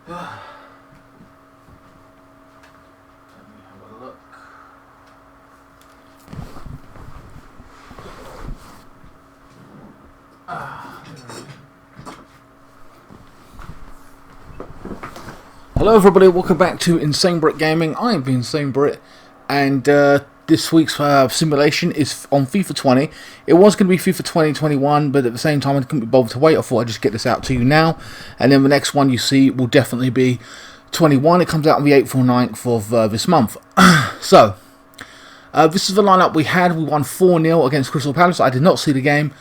Let me have a look. Hello everybody, welcome back to INSANEBRIT Gaming. I am INSANEBRIT, and this week's simulation is on FIFA 20. It was going to be FIFA 2021, but at the same time I couldn't be bothered to wait. I thought I'd just get this out to you now, and then the next one you see will definitely be 21. It comes out on the 8th or 9th of this month. So, this is the lineup we had. We won 4-0 against Crystal Palace. I did not see the game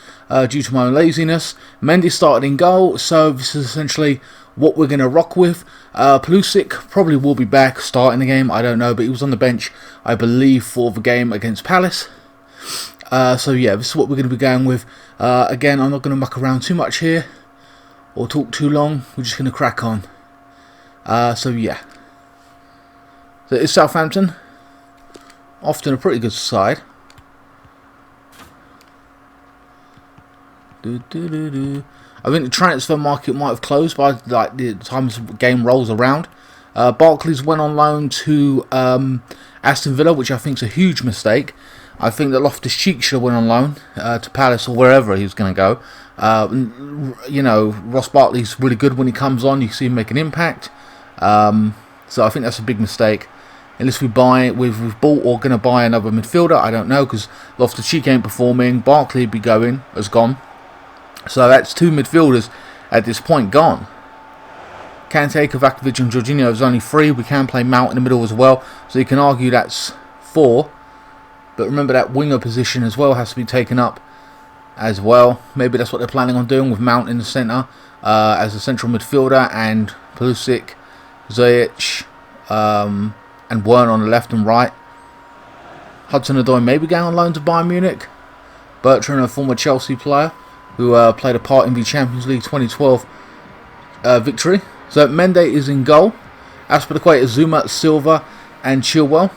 due to my own laziness. Mendy started in goal, so this is essentially what we're going to rock with. Pulisic probably will be back starting the game, I don't know, but he was on the bench, I believe, for the game against Palace. So yeah, this is what we're going to be going with. Again, I'm not going to muck around too much here, or talk too long, we're just going to crack on. So yeah. So it's Southampton. Often a pretty good side. I think the transfer market might have closed by the time the game rolls around. Barkley's went on loan to Aston Villa, which I think is a huge mistake. I think that Loftus-Cheek should have went on loan to Palace or wherever he was going to go. You know, Ross Barkley's really good when he comes on. You see him make an impact. So I think that's a big mistake. Unless we buy, we've bought or going to buy another midfielder, I don't know, because Loftus-Cheek ain't performing. Barkley has gone. So that's two midfielders at this point gone. Kante, Kovacic and Jorginho is only 3. We can play Mount in the middle as well, so you can argue that's 4. But remember that winger position as well has to be taken up as well. Maybe that's what they're planning on doing with Mount in the centre as a central midfielder, and Pulisic, Ziyech, and Werner on the left and right. Hudson-Odoi maybe going on loan to Bayern Munich. Bertrand, a former Chelsea player who played a part in the Champions League 2012 victory. So Mendy is in goal. Aspilicueta, Zuma, Silva and Chilwell.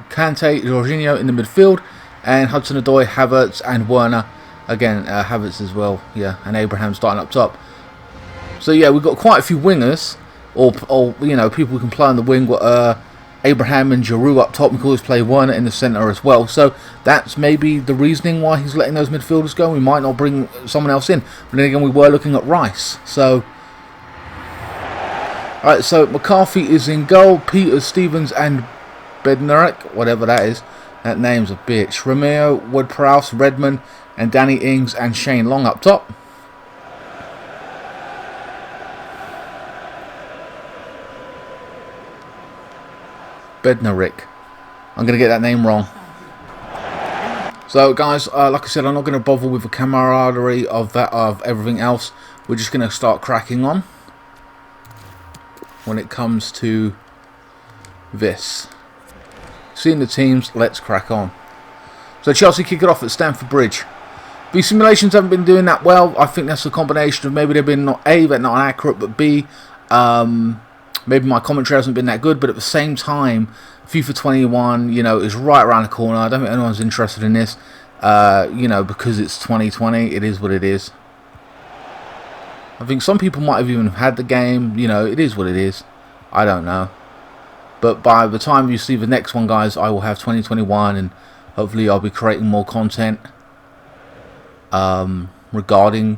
Kante, Jorginho in the midfield. And Hudson-Odoi, Havertz and Werner. Again, Havertz as well. Yeah, and Abraham starting up top. So yeah, we've got quite a few wingers. Or you know, people who can play on the wing. Abraham and Giroud up top. We can always play Werner in the centre as well. So that's maybe the reasoning why he's letting those midfielders go. We might not bring someone else in. But then again, we were looking at Rice. So, alright, so McCarthy is in goal. Peters, Stevens and Bednarek, whatever that is. That name's a bitch. Romeo, Wood-Prowse, Redmond and Danny Ings and Shane Long up top. Bednarek. I'm going to get that name wrong. So guys, like I said, I'm not going to bother with the camaraderie of everything else. We're just going to start cracking on when it comes to this. Seeing the teams, let's crack on. So Chelsea kick it off at Stamford Bridge. These simulations haven't been doing that well. I think that's a combination of maybe they've been not accurate, but B, maybe my commentary hasn't been that good, but at the same time, FIFA 21, you know, is right around the corner. I don't think anyone's interested in this, you know, because it's 2020. It is what it is. I think some people might have even had the game. You know, it is what it is. I don't know. But by the time you see the next one, guys, I will have 2021, and hopefully I'll be creating more content regarding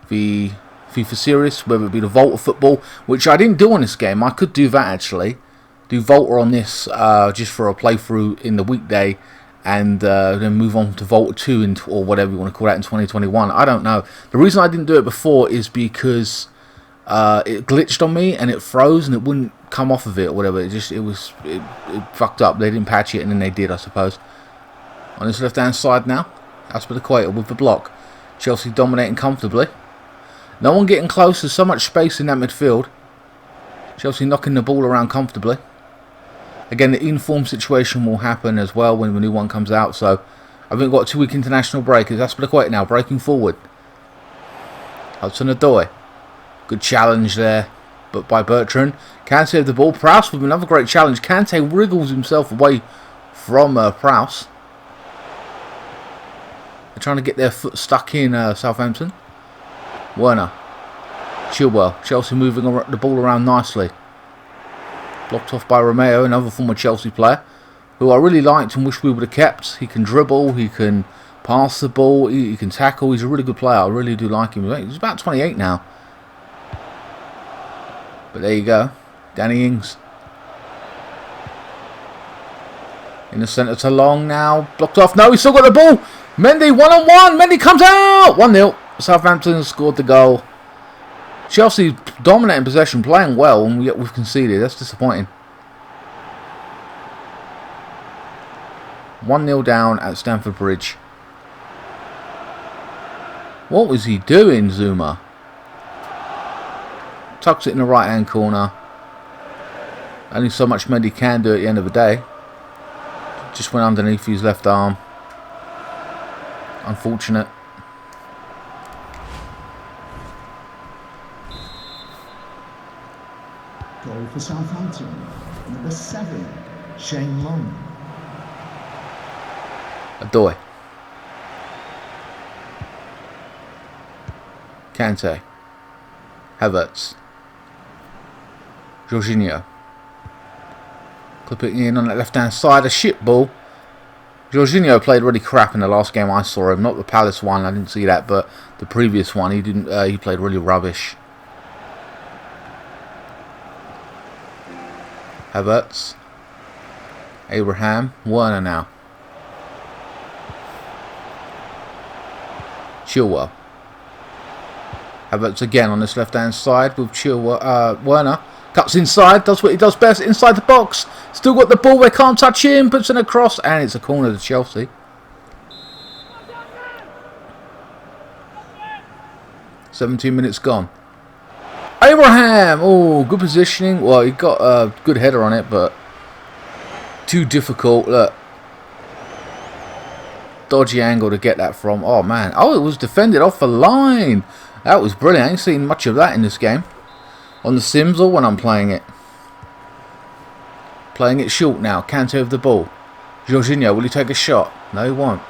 the FIFA series, whether it be the Volta football, which I didn't do on this game. I could do that actually, do Volta on this just for a playthrough in the weekday, and then move on to Volta 2 or whatever you want to call that in 2021. I don't know. The reason I didn't do it before is because it glitched on me and it froze and it wouldn't come off of it or whatever. It fucked up. They didn't patch it, and then they did, I suppose. On this left hand side now, Aspilicueta with the block. Chelsea dominating comfortably. No one getting close. There's so much space in that midfield. Chelsea knocking the ball around comfortably. Again, the in-form situation will happen as well when the new one comes out. So, I think we've got a 2-week international break. It's Aspilicueta now, breaking forward. Hudson-Odoi. Good challenge there, but by Bertrand. Kante have the ball. Prowse with another great challenge. Kante wriggles himself away from Prowse. They're trying to get their foot stuck in Southampton. Werner. Chilwell. Chelsea moving the ball around nicely. Blocked off by Romeo, another former Chelsea player, who I really liked and wish we would have kept. He can dribble, he can pass the ball, he can tackle. He's a really good player. I really do like him. He's about 28 now. But there you go. Danny Ings. In the centre to Long now. Blocked off. No, he's still got the ball. Mendy, one-on-one. Mendy comes out. 1-0. Southampton scored the goal. Chelsea dominating possession, playing well, and yet we've conceded. That's disappointing. 1-0 down at Stamford Bridge. What was he doing, Zuma? Tucks it in the right-hand corner. Only so much Mendy can do at the end of the day. Just went underneath his left arm. Unfortunate. Goal for Southampton. Number 7, Shane Long. Adoy. Kante. Havertz. Jorginho. Clip it in on that left hand side. A shit ball. Jorginho played really crap in the last game I saw him. Not the Palace one, I didn't see that, but the previous one he didn't. He played really rubbish. Havertz. Abraham. Werner now. Chilwell. Havertz again on this left hand side with Chilwell. Werner cuts inside, does what he does best, inside the box. Still got the ball, they can't touch him, puts in a cross, and it's a corner to Chelsea. "17 minutes gone. Abraham! Oh, good positioning. Well, he got a good header on it, but too difficult. Look. Dodgy angle to get that from. Oh, man. Oh, it was defended off the line. That was brilliant. I ain't seen much of that in this game. On the Sims or when I'm playing it. Playing it short now. Kante with the ball. Jorginho, will he take a shot? No, he won't.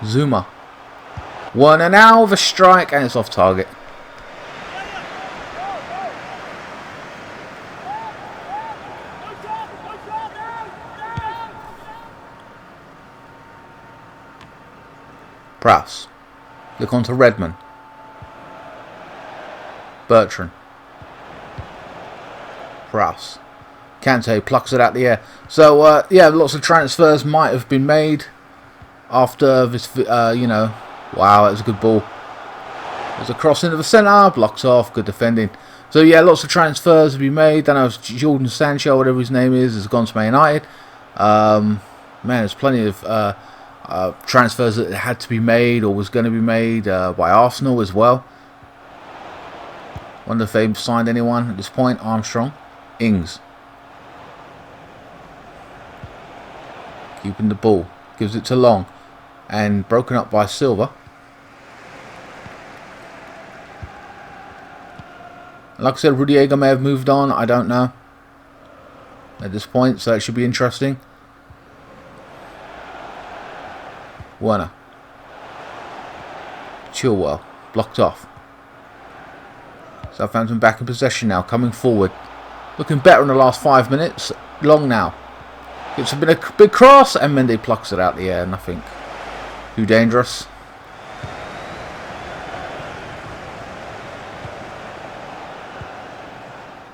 Zuma. Werner now with a strike, and it's off target. Prowse. Look on to Redmond. Bertrand. Prowse. Kante plucks it out the air. So, yeah, lots of transfers might have been made after this, you know. Wow, that was a good ball. There's a cross into the centre. Blocked off. Good defending. So, yeah, lots of transfers have been made. I know Jordan Sancho, whatever his name is, has gone to Man United. Man, there's plenty of transfers that had to be made or was going to be made by Arsenal as well. Wonder if they've signed anyone at this point. Armstrong. Ings. Keeping the ball. Gives it to Long. And broken up by Silva. Like I said, Rudiger may have moved on. I don't know. At this point, so that should be interesting. Werner. Chilwell. Blocked off. Southampton back in possession now. Coming forward. Looking better in the last 5 minutes. Long now. It's been a big cross. And Mendy plucks it out the air. Nothing too dangerous.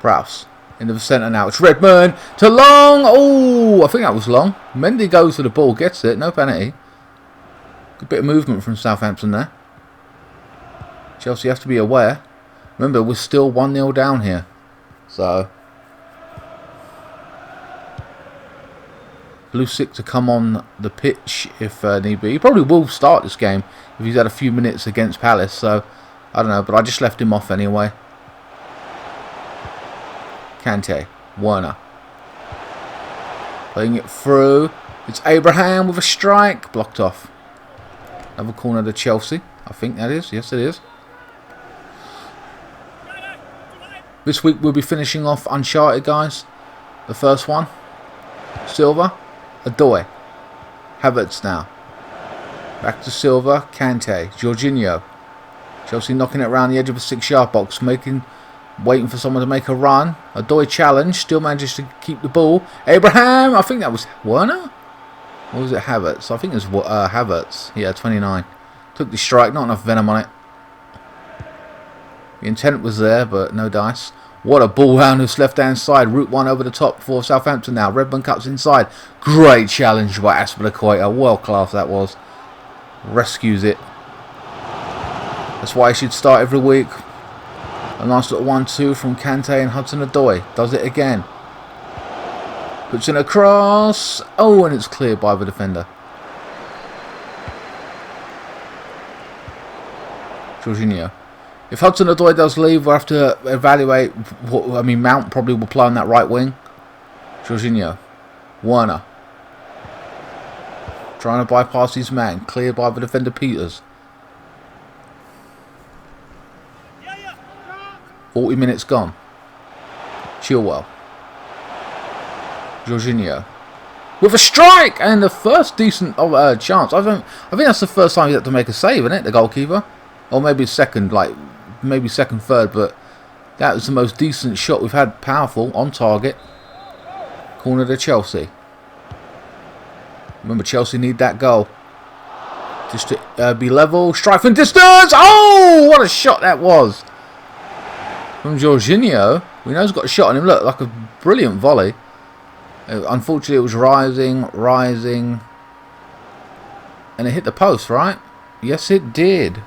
Prowse. Into the centre now. It's Redmond to Long. Oh, I think that was Long. Mendy goes to the ball. Gets it. No penalty. Good bit of movement from Southampton there. Chelsea have to be aware. Remember, we're still 1-0 down here. So, Bluesick to come on the pitch if need be. He probably will start this game if he's had a few minutes against Palace. So, I don't know. But I just left him off anyway. Kante. Werner. Playing it through. It's Abraham with a strike. Blocked off. Another corner to Chelsea. I think that is. Yes, it is. This week we'll be finishing off Uncharted, guys. The first one. Silva. Adoy. Havertz now. Back to Silva. Kante. Jorginho. Chelsea knocking it around the edge of a 6-yard box, waiting for someone to make a run. Odoi challenge, still manages to keep the ball. Abraham, I think that was Werner? Or was it Havertz? I think it was Havertz. Yeah, 29. Took the strike, not enough venom on it. The intent was there, but no dice. What a ball round his left-hand side. Route 1 over the top for Southampton now. Redmond cuts inside. Great challenge by Azpilicueta. World class that was. Rescues it. That's why he should start every week. A nice little 1-2 from Kante and Hudson-Odoi. Does it again. Puts in a cross. Oh, and it's cleared by the defender. Jorginho. If Hudson-Odoi does leave, we'll have to evaluate. Mount probably will play on that right wing. Jorginho. Werner. Trying to bypass his man. Cleared by the defender Peters. 40 minutes gone. Chilwell. Jorginho. With a strike! And the first decent chance. I think that's the first time he's had to make a save, isn't it? The goalkeeper. Or maybe second, maybe second, third. But that was the most decent shot we've had. Powerful, on target. Corner to Chelsea. Remember, Chelsea need that goal. Just to be level. Strike from distance! Oh! What a shot that was! From Jorginho. We know he's got a shot on him. Look, like a brilliant volley. Unfortunately, it was rising. And it hit the post, right? Yes, it did.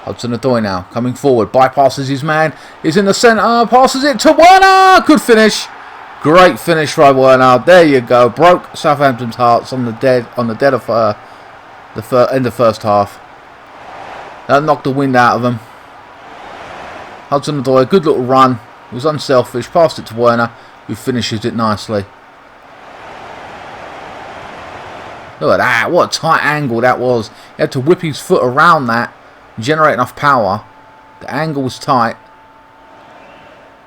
Hudson-Odoi now, coming forward, bypasses his man, is in the centre, passes it to Werner! Good finish. Great finish by Werner. There you go. Broke Southampton's hearts on the dead of the end of first half. That knocked the wind out of them. Hudson-Odoi, good little run. He was unselfish. Passed it to Werner, who finishes it nicely. Look at that. What a tight angle that was. He had to whip his foot around that. Generate enough power. The angle was tight.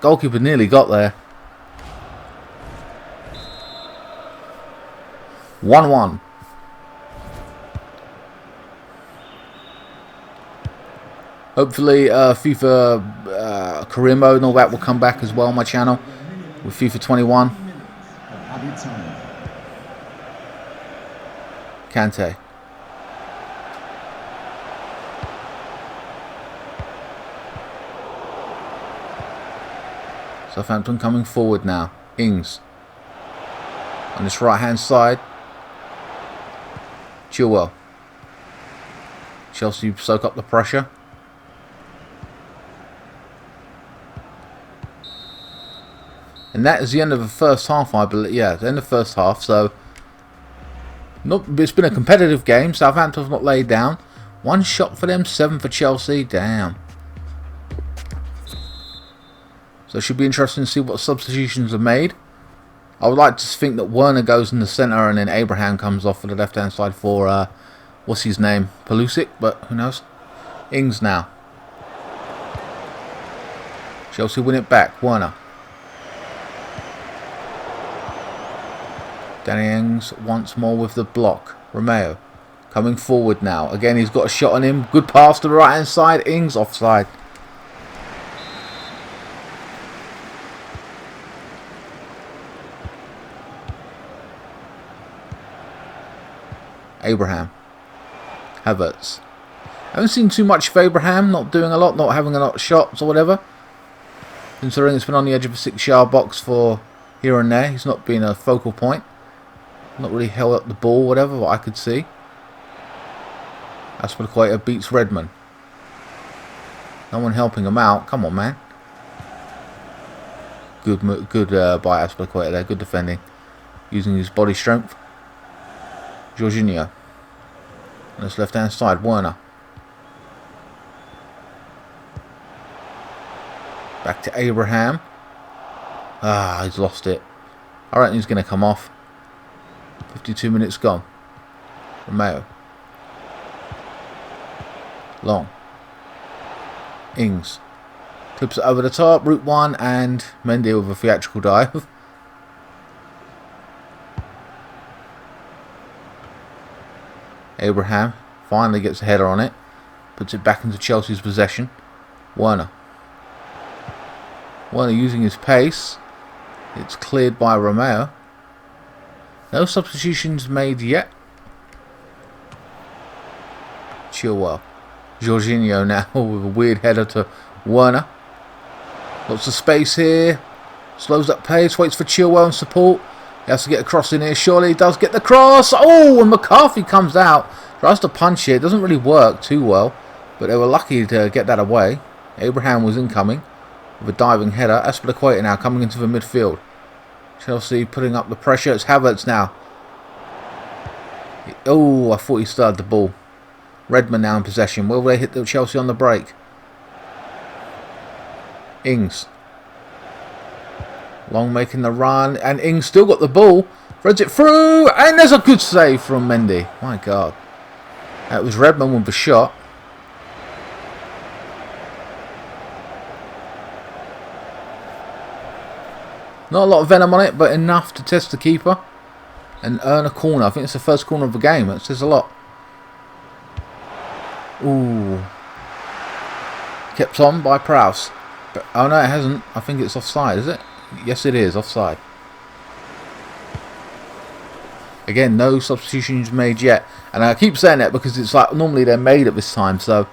Goalkeeper nearly got there. 1-1. Hopefully FIFA career mode and all that will come back as well on my channel with FIFA 21. Kante. Southampton coming forward now. Ings. On this right hand side. Chilwell. Chelsea soak up the pressure. And that is the end of the first half, I believe. Yeah, the end of the first half. So, it's been a competitive game. Southampton have not laid down. 1 shot for them, 7 for Chelsea. Damn. So it should be interesting to see what substitutions are made. I would like to think that Werner goes in the centre and then Abraham comes off for the left-hand side for, what's his name? Pulisic, but who knows? Ings now. Chelsea win it back. Werner. Danny Ings once more with the block. Romeo coming forward now. Again, he's got a shot on him. Good pass to the right-hand side. Ings offside. Abraham. Havertz. I haven't seen too much of Abraham. Not doing a lot. Not having a lot of shots or whatever. Considering it's been on the edge of a 6-yard box for here and there. He's not been a focal point. Not really held up the ball, whatever, what I could see. Azpilicueta beats Redmond. No one helping him out. Come on, man. Good by Azpilicueta there. Good defending. Using his body strength. Jorginho. On his left-hand side, Werner. Back to Abraham. Ah, he's lost it. I reckon he's going to come off. 52 minutes gone. Romeo. Long. Ings. Clips it over the top. Route 1 and Mendy with a theatrical dive. Abraham finally gets a header on it. Puts it back into Chelsea's possession. Werner. Werner using his pace. It's cleared by Romeo. No substitutions made yet. Chilwell. Jorginho now with a weird header to Werner. Lots of space here. Slows up pace. Waits for Chilwell and support. He has to get a cross in here. Surely he does get the cross. Oh, and McCarthy comes out. Tries to punch it. Doesn't really work too well. But they were lucky to get that away. Abraham was incoming with a diving header. Azpilicueta now coming into the midfield. Chelsea putting up the pressure. It's Havertz now. Oh, I thought he started the ball. Redmond now in possession. Will they hit the Chelsea on the break? Ings. Long making the run. And Ings still got the ball. Threads it through. And there's a good save from Mendy. My God. That was Redmond with the shot. Not a lot of venom on it, but enough to test the keeper and earn a corner. I think it's the first corner of the game. That says a lot. Ooh. Kept on by Prowse. But, oh no, it hasn't. I think it's offside, is it? Yes, it is. Offside. Again, no substitutions made yet. And I keep saying that because it's like normally they're made at this time. So,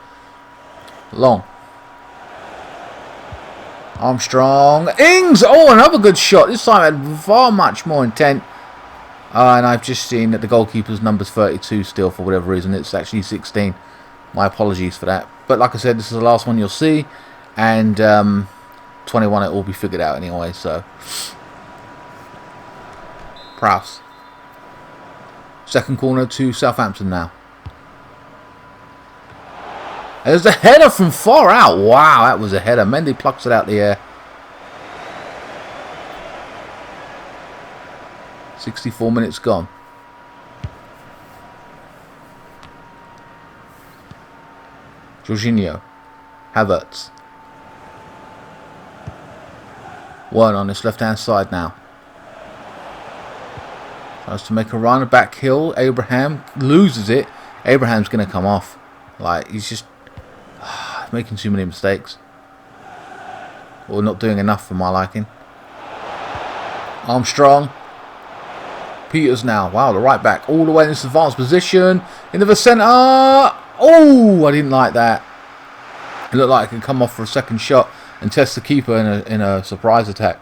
Long. Armstrong. Ings! Oh, another good shot. This time had far much more intent. And I've just seen that the goalkeeper's number's 32 still for whatever reason. It's actually 16. My apologies for that. But like I said, this is the last one you'll see. And 21 it will be figured out anyway. So, Prowse. Second corner to Southampton now. There's a header from far out. Wow, that was a header. Mendy plucks it out the air. 64 minutes gone. Jorginho. Havertz. One on this left-hand side now. Tries to make a run. A back heel. Abraham loses it. Abraham's going to come off. Like, he's just making too many mistakes. Or not doing enough for my liking. Armstrong. Peters now. Wow, the right back. All the way in this advanced position. Into the centre. Oh, I didn't like that. It looked like it could come off for a second shot and test the keeper in a surprise attack.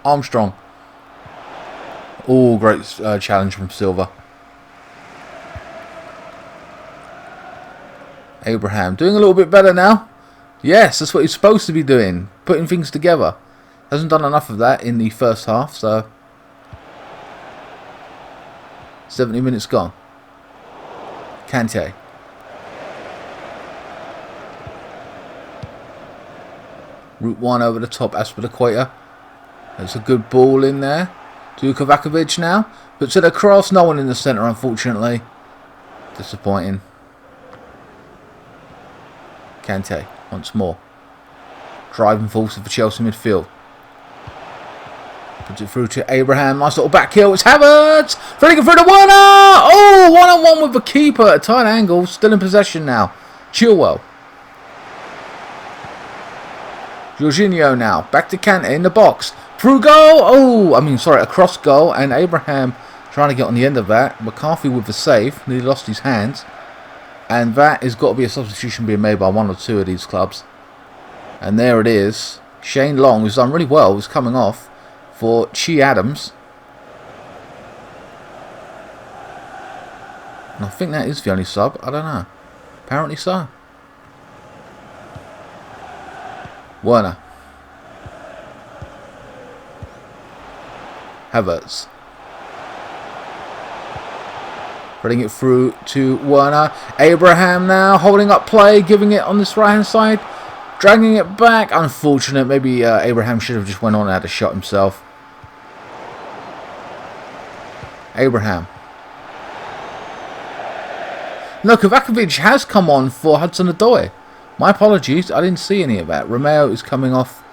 Armstrong. Oh, great challenge from Silva. Abraham doing a little bit better now. Yes, that's what he's supposed to be doing. Putting things together. Hasn't done enough of that in the first half, so 70 minutes gone. Kante. Route 1 over the top, Azpilicueta. There's a good ball in there. To Kovakovic now. Puts it across. No one in the centre, unfortunately. Disappointing. Kante, once more. Driving force of the Chelsea midfield. Puts it through to Abraham. Nice little back heel. It's Havertz. Threading it through to Werner. Oh, 1-on-1 with the keeper at a tight angle. Still in possession now. Chilwell. Jorginho now. Back to Kante in the box. Through goal. Oh, across goal. And Abraham trying to get on the end of that. McCarthy with the save. Nearly lost his hands. And that has got to be a substitution being made by one or two of these clubs. And there it is. Shane Long, who's done really well, is coming off for Che Adams. And I think that is the only sub. I don't know. Apparently so. Werner. Havertz. Putting it through to Werner. Abraham now holding up play, giving it on this right hand side. Dragging it back. Unfortunate. Maybe Abraham should have just went on and had a shot himself. Abraham. No, Kovakovic has come on for Hudson-Odoi. My apologies, I didn't see any of that. Romeo is coming off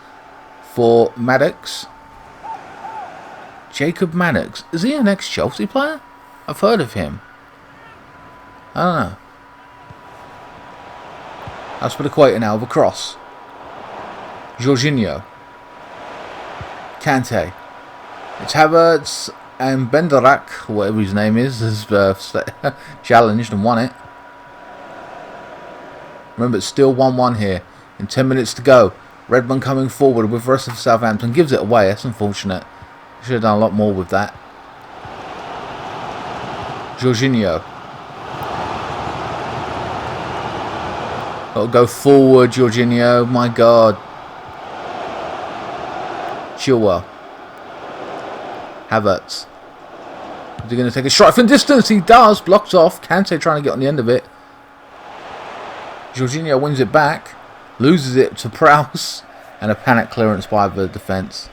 for Maddox. Jacob Maddox. Is he an ex-Chelsea player? I've heard of him. I don't know. Aspilicueta now, over cross. Jorginho. Kante. It's Havertz and Benderak, whatever his name is, has challenged and won it. Remember, it's still 1-1 here. In 10 minutes to go. Redmond coming forward with the rest of Southampton. Gives it away. That's unfortunate. Should have done a lot more with that. Jorginho. Got to go forward, Jorginho. My God. Chilwell. Havertz. Is he going to take a strike from distance? He does. Blocked off. Kante trying to get on the end of it. Jorginho wins it back. Loses it to Prowse. And a panic clearance by the defence.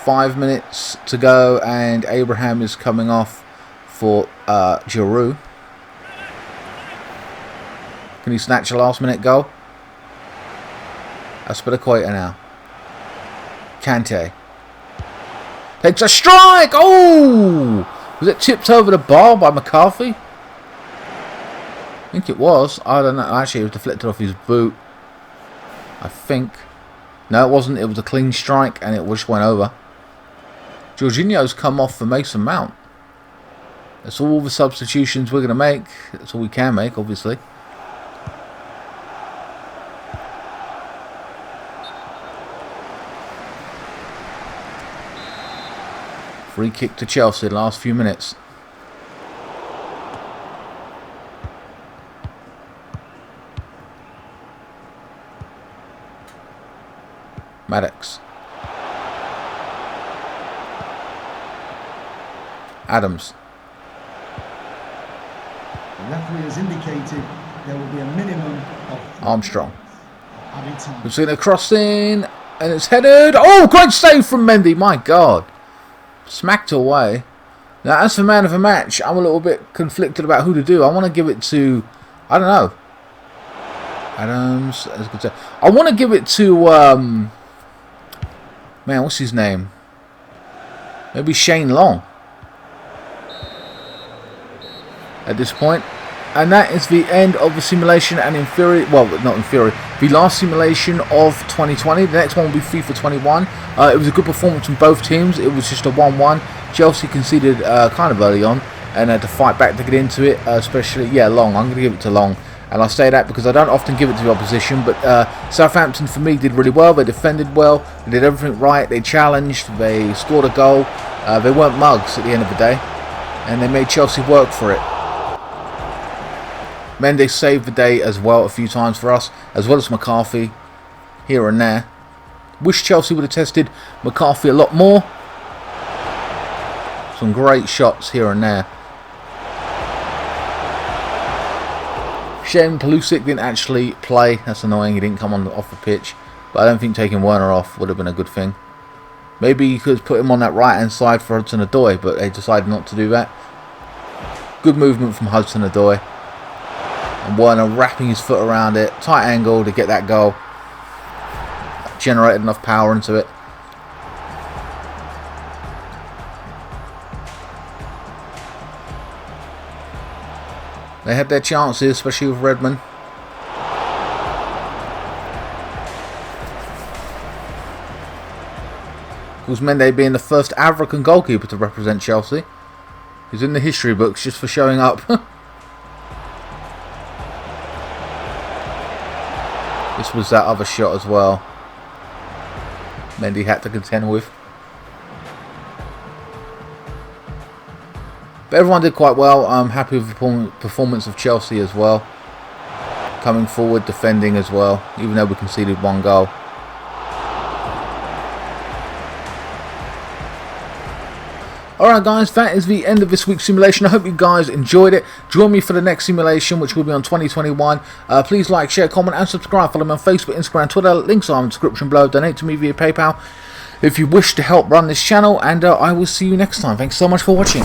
5 minutes to go. And Abraham is coming off for Giroud. Can he snatch a last minute goal? Aspilicueta now. Kante. Takes a strike! Oh! Was it tipped over the bar by McCarthy? I think it was. I don't know. Actually, it was deflected off his boot. I think. No, it wasn't. It was a clean strike and it just went over. Jorginho's come off for Mason Mount. That's all the substitutions we're going to make. That's all we can make, obviously. Free kick to Chelsea the last few minutes. Maddox. Adams. The referee has indicated there will be a minimum of Armstrong. added time. We've seen a crossing and it's headed. Oh, great save from Mendy. My God. Smacked away. Now, as for man of the match, I'm a little bit conflicted about who to do. I want to give it to, I don't know. Adams. That's good. I want to give it to, man, what's his name? Maybe Shane Long. At this point. And that is the end of the simulation and inferior, well, not inferior, the last simulation of 2020. The next one will be FIFA 21. It was a good performance from both teams. It was just a 1-1. Chelsea conceded kind of early on and had to fight back to get into it, especially, yeah, Long. I'm going to give it to Long. And I say that because I don't often give it to the opposition, but Southampton, for me, did really well. They defended well. They did everything right. They challenged. They scored a goal. They weren't mugs at the end of the day. And they made Chelsea work for it. Mendes saved the day as well a few times for us, as well as McCarthy here and there. Wish Chelsea would have tested McCarthy a lot more. Some great shots here and there. Shame Pulisic didn't actually play. That's annoying. He didn't come off the pitch. But I don't think taking Werner off would have been a good thing. Maybe you could put him on that right hand side for Hudson-Odoi, but they decided not to do that. Good movement from Hudson-Odoi. And Werner wrapping his foot around it. Tight angle to get that goal. Generated enough power into it. They had their chances, especially with Redmond. Of course, Mendy being the first African goalkeeper to represent Chelsea. He's in the history books just for showing up. This was that other shot as well. Mendy had to contend with. But everyone did quite well. I'm happy with the performance of Chelsea as well. Coming forward, defending as well, even though we conceded one goal. Alright guys, that is the end of this week's simulation. I hope you guys enjoyed it. Join me for the next simulation, which will be on 2021. Please like, share, comment and subscribe. Follow me on Facebook, Instagram, Twitter. Links are in the description below. Donate to me via PayPal if you wish to help run this channel. And I will see you next time. Thanks so much for watching.